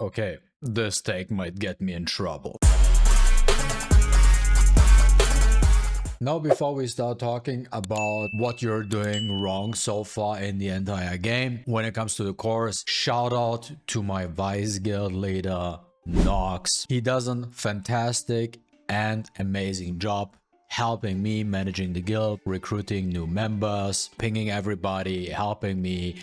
Okay, this take might get me in trouble. Now, before we start talking about what you're doing wrong so far in the entire game, when it comes to the course, shout out to my Vice Guild leader, Nox. He does a fantastic and amazing job helping me managing the guild, recruiting new members, pinging everybody, helping me,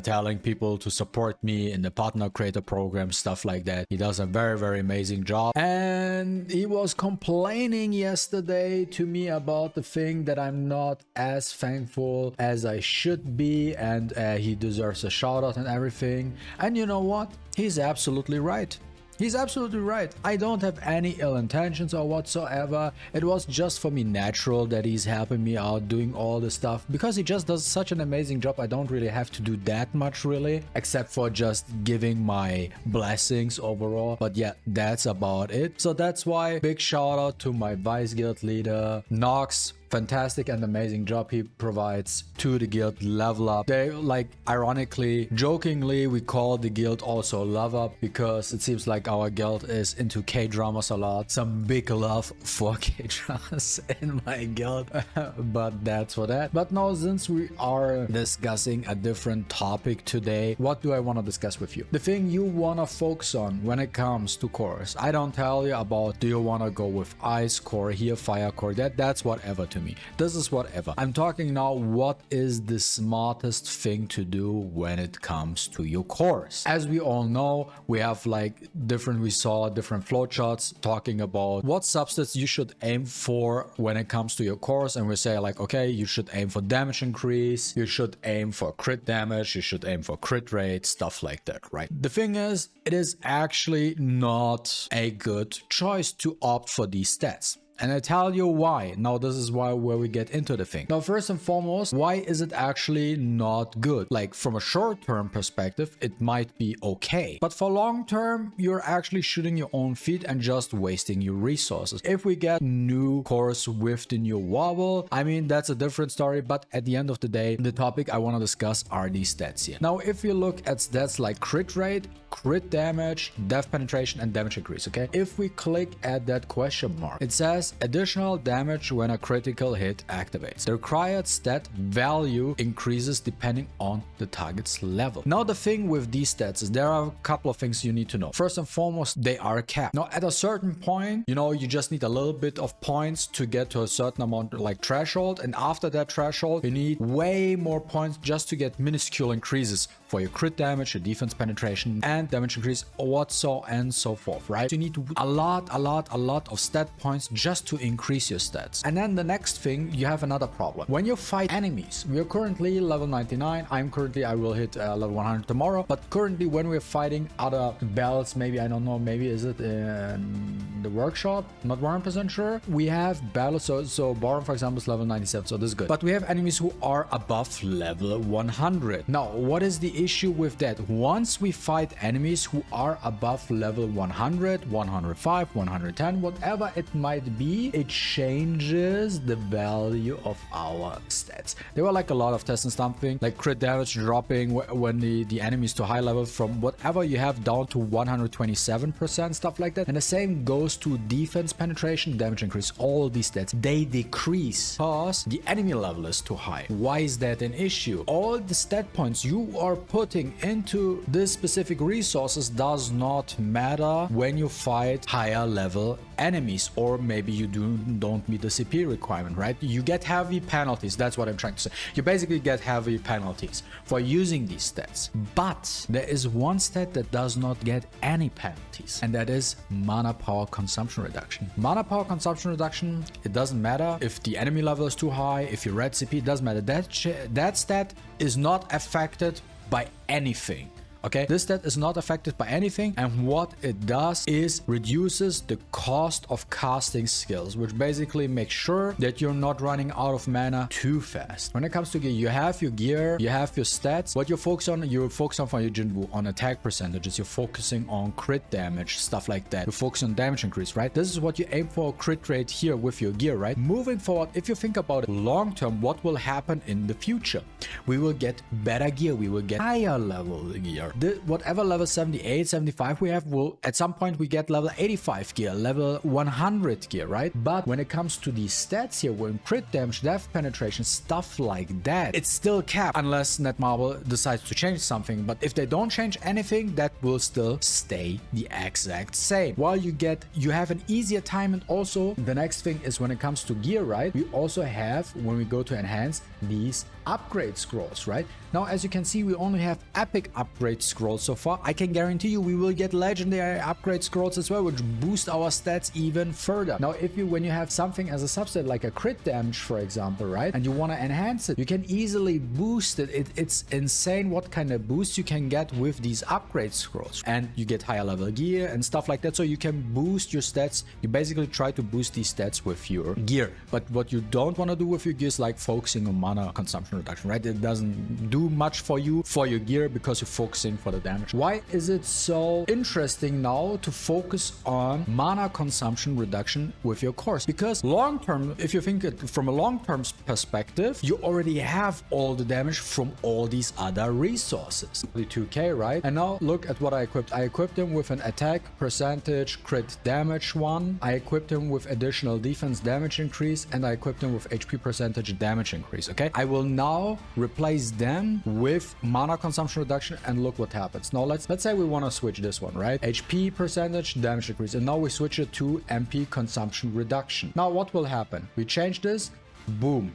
telling people to support me in the partner creator program, stuff like that. He does a very amazing job, and he was complaining yesterday to me about the thing that I'm not as thankful as I should be, and he deserves a shout out and everything. And you know what? He's absolutely right. He's absolutely right. I don't have any ill intentions or whatsoever. It was just for me natural that he's helping me out doing all the stuff, because he just does such an amazing job. I don't really have to do that much really, except for just giving my blessings overall. But yeah, that's about it. So that's why big shout out to my Vice Guild leader, Nox. Fantastic and amazing job he provides to the guild. Level Up. They, like, ironically, jokingly, we call the guild also Love Up, because it seems like our guild is into K-dramas a lot. Some big love for K-dramas in my guild. But that's for that. But now, since we are discussing a different topic today, what do I want to discuss with you? The thing you want to focus on when it comes to cores. I don't tell you about, do you want to go with ice core here, fire core, that's whatever to me. This is whatever. I'm talking now, what is the smartest thing to do when it comes to your course? As we all know, we have like we saw different flowcharts talking about what substats you should aim for when it comes to your course, and we say like, okay, you should aim for damage increase, you should aim for crit damage, you should aim for crit rate, stuff like that, right? The thing is, it is actually not a good choice to opt for these stats. And I tell you why. Now, this is where we get into the thing. Now, first and foremost, why is it actually not good? Like, from a short-term perspective, it might be okay. But for long-term, you're actually shooting your own feet and just wasting your resources. If we get new cores with the new wobble, I mean, that's a different story. But at the end of the day, the topic I want to discuss are these stats here. Now, if you look at stats like crit rate, crit damage, depth penetration, and damage increase, okay? If we click at that question mark, it says additional damage when a critical hit activates. The required stat value increases depending on the target's level. Now, the thing with these stats is there are a couple of things you need to know. First and foremost, they are capped. Now, at a certain point, you know, you just need a little bit of points to get to a certain amount, like threshold. And after that threshold, you need way more points just to get minuscule increases for your crit damage, your defense penetration, and damage increase, what so and so forth, right? You need a lot of stat points just to increase your stats. And then the next thing, you have another problem. When you fight enemies, we are currently level 99. I will hit level 100 tomorrow. But currently, when we're fighting other belts, maybe, I don't know, maybe is it in the workshop? Not 100% sure. We have battles, so Baron, for example, is level 97, so this is good. But we have enemies who are above level 100. Now, what is the issue with that? Once we fight enemies who are above level 100, 105, 110, whatever it might be, it changes the value of our stats. There were like a lot of tests and something, like crit damage dropping when the enemy is to high level from whatever you have down to 127%, stuff like that. And the same goes to defense penetration, damage increase. All these stats, they decrease because the enemy level is too high. Why is that an issue? All the stat points you are putting into this specific resources does not matter when you fight higher level enemies, or maybe you don't meet the CP requirement, right? You get heavy penalties. That's what I'm trying to say. You basically get heavy penalties for using these stats. But there is one stat that does not get any penalties, and that is mana power consumption reduction. Mana power consumption reduction, it doesn't matter if the enemy level is too high, if you red CP, it doesn't matter. That stat is not affected by anything. Okay, this stat is not affected by anything, and what it does is reduces the cost of casting skills, which basically makes sure that you're not running out of mana too fast. When it comes to gear, you have your gear, you have your stats. What you focus on for your Jinwoo on attack percentages, you're focusing on crit damage, stuff like that. You focus on damage increase, right? This is what you aim for, crit rate here with your gear, right? Moving forward, if you think about it long term, what will happen in the future? We will get better gear, we will get higher level gear. Whatever level 78, 75 we have, will at some point we get level 85 gear, level 100 gear, right? But when it comes to these stats here, when crit damage, depth penetration, stuff like that, it's still capped unless Netmarble decides to change something. But if they don't change anything, that will still stay the exact same. While you have an easier time. And also the next thing is when it comes to gear, right? We also have, when we go to enhance, these upgrade scrolls, right? Now, as you can see, we only have epic upgrade scrolls so far. I can guarantee you we will get legendary upgrade scrolls as well, which boost our stats even further. Now, when you have something as a subset like a crit damage, for example, right, and you want to enhance it, you can easily boost it. It's insane what kind of boost you can get with these upgrade scrolls, and you get higher level gear and stuff like that. So you can boost your stats. You basically try to boost these stats with your gear. But what you don't want to do with your gear is like focusing on mana consumption reduction, right? It doesn't do much for you for your gear because you're focusing for the damage. Why is it so interesting now to focus on mana consumption reduction with your cores? Because long term, if you think it from a long-term perspective, you already have all the damage from all these other resources. The 2k, right? And now look at what I equipped. I equipped him with an attack percentage crit damage one. I equipped him with additional defense damage increase, and I equipped him with HP percentage damage increase. Okay, I will now replace them with mana consumption reduction, and look what happens. Now let's say we want to switch this one, right? HP percentage damage increase, and now we switch it to MP consumption reduction. Now what will happen? We change this, boom.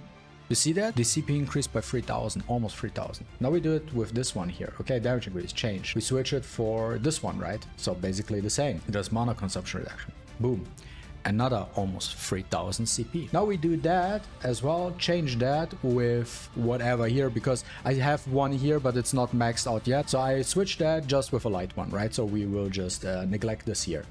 You see that? The CP increased by 3000, almost 3000. Now we do it with this one here. Okay, damage increase, change. We switch it for this one, right? So basically the same. Just mana consumption reduction. Boom. Another almost 3000 CP. Now we do that as well, change that with whatever here, because I have one here but it's not maxed out yet, so I switch that just with a light one, right? So we will just neglect this here.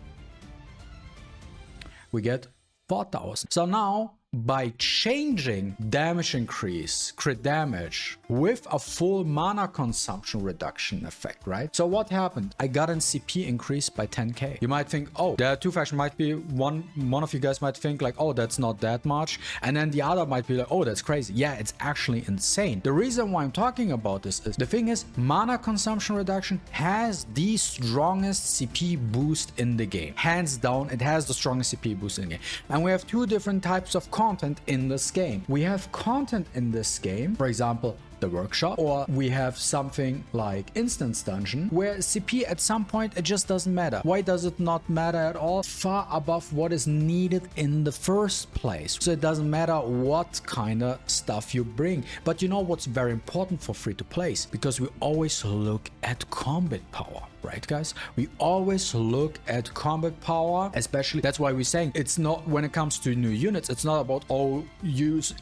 We get 4000. So now by changing damage increase, crit damage with a full mana consumption reduction effect, right? So what happened? I got an CP increase by 10k. You might think, oh, there are two factions. Might be one of you guys might think like, oh, that's not that much, and then the other might be like, oh, that's crazy. Yeah, it's actually insane. The reason why I'm talking about this is the thing is mana consumption reduction has the strongest CP boost in the game. Hands down, it has the strongest CP boost in the game. And we have two different types of content in this game. We have content in this game, for example, the workshop, or we have something like instance dungeon where CP at some point it just doesn't matter. Why does it not matter at all? Far above what is needed in the first place. So it doesn't matter what kind of stuff you bring. But you know what's very important for free to play? Because we always look at combat power. Right, guys? We always look at combat power, especially that's why we're saying it's not, when it comes to new units, it's not about, oh, use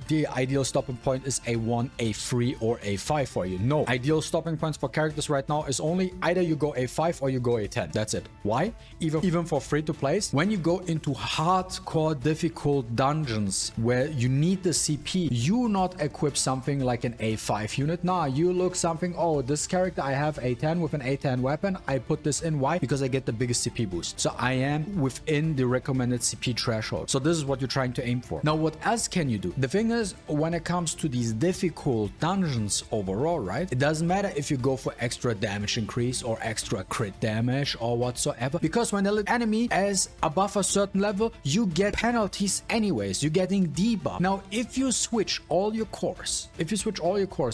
the ideal stopping point is A1, A3 or A5 for you. No, ideal stopping points for characters right now is only either you go A5 or you go A10. That's it. Why? Even for free to play, when you go into hardcore difficult dungeons where you need the CP, you not equip something like an A5 unit. Nah, you look something, oh, this character I have A10 with an A10 weapon. I put this in. Why? Because I get the biggest CP boost. So I am within the recommended CP threshold. So this is what you're trying to aim for. Now, what else can you do? The thing is, when it comes to these difficult dungeons overall, right? It doesn't matter if you go for extra damage increase or extra crit damage or whatsoever, because when the enemy is above a certain level, you get penalties anyways. You're getting debuff. Now, if you switch all your cores,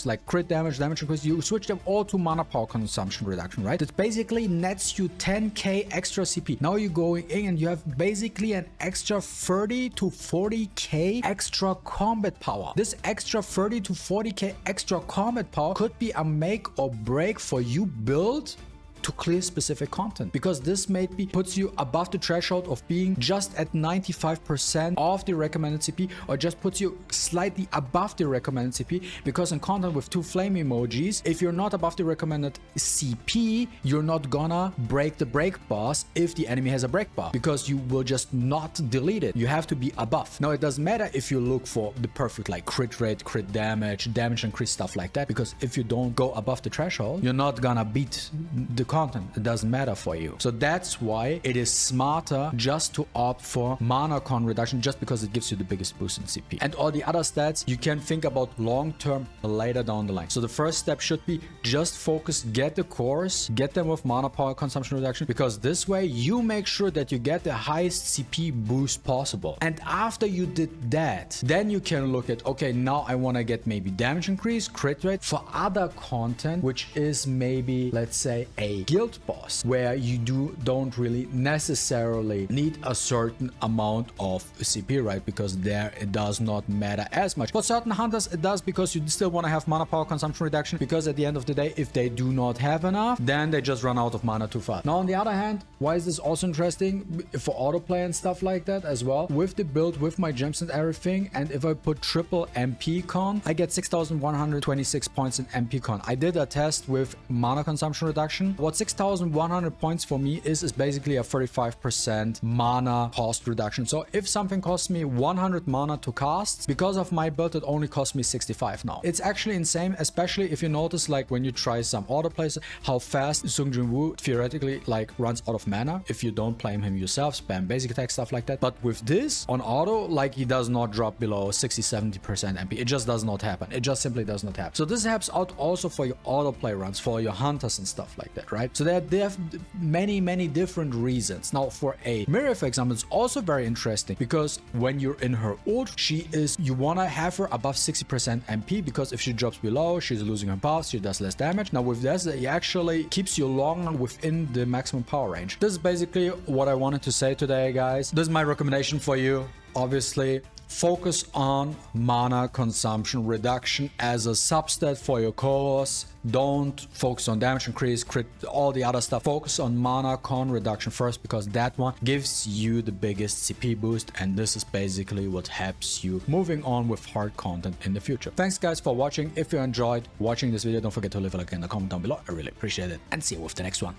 like crit damage, damage increase, you switch them all to mana power consumption reduction, right? It basically nets you 10k extra CP. Now you're going in and you have basically an extra 30 to 40k extra combat power. This extra 30 to 40k extra combat power could be a make or break for you build to clear specific content, because this maybe puts you above the threshold of being just at 95% of the recommended CP, or just puts you slightly above the recommended CP, because in content with 2 flame emojis, if you're not above the recommended CP, you're not gonna break the break boss if the enemy has a break bar, because you will just not delete it. You have to be above. Now, it doesn't matter if you look for the perfect like crit rate, crit damage, damage increase, stuff like that, because if you don't go above the threshold, you're not gonna beat the content. It doesn't matter for you. So that's why it is smarter just to opt for mana con reduction, just because it gives you the biggest boost in CP. And all the other stats you can think about long-term later down the line. So the first step should be just focus, get the cores, get them with mana power consumption reduction, because this way you make sure that you get the highest CP boost possible. And after you did that, then you can look at, okay, now I want to get maybe damage increase, crit rate for other content, which is maybe, let's say, a guild boss, where you don't really necessarily need a certain amount of CP, right? Because there it does not matter as much. For certain hunters it does, because you still want to have mana power consumption reduction, because at the end of the day, if they do not have enough, then they just run out of mana too fast. Now on the other hand, why is this also interesting for autoplay and stuff like that as well? With the build, with my gems and everything, and if I put triple MP con, I get 6,126 points in MP con. I did a test with mana consumption reduction. What 6,100 points for me is basically a 35% mana cost reduction. So if something costs me 100 mana to cast, because of my build, it only costs me 65 now. It's actually insane, especially if you notice, like when you try some autoplays, how fast Sung Jin Woo theoretically like runs out of mana if you don't play him yourself, spam basic attack, stuff like that. But with this on auto, like he does not drop below 60-70% MP. It just does not happen. It just simply does not happen. So this helps out also for your autoplay runs, for your hunters and stuff like that, right? So there are many different reasons. Now for a MaTeIRiA, for example, it's also very interesting, because when you're in her ult, you want to have her above 60% MP, because if she drops below, she's losing her buffs, she does less damage. Now with this, it actually keeps you longer within the maximum power range. This is basically what I wanted to say today, guys. This is my recommendation for you. Obviously, focus on mana consumption reduction as a substat for your cores. Don't focus on damage increase, crit, all the other stuff. Focus on mana con reduction first, because that one gives you the biggest CP boost, and this is basically what helps you moving on with hard content in the future. Thanks guys for watching. If you enjoyed watching this video, don't forget to leave a like in the comment down below. I really appreciate it, and see you with the next one.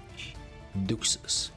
Deuces.